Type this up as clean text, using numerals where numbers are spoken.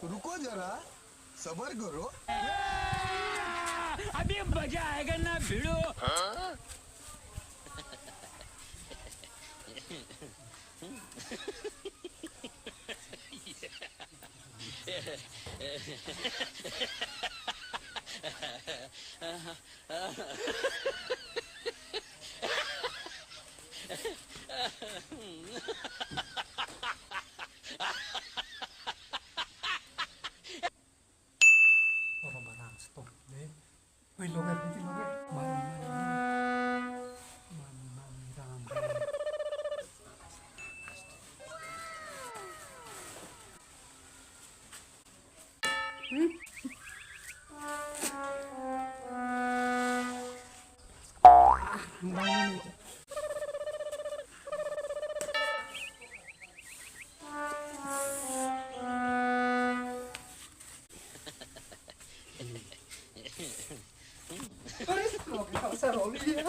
रुको जरा सबर करो. अभी मजा आएगा ना भिड़ो. Orang barang stop deh. Wih logat itu logat. Mami ram. Terus kalau kita usah rolling ya.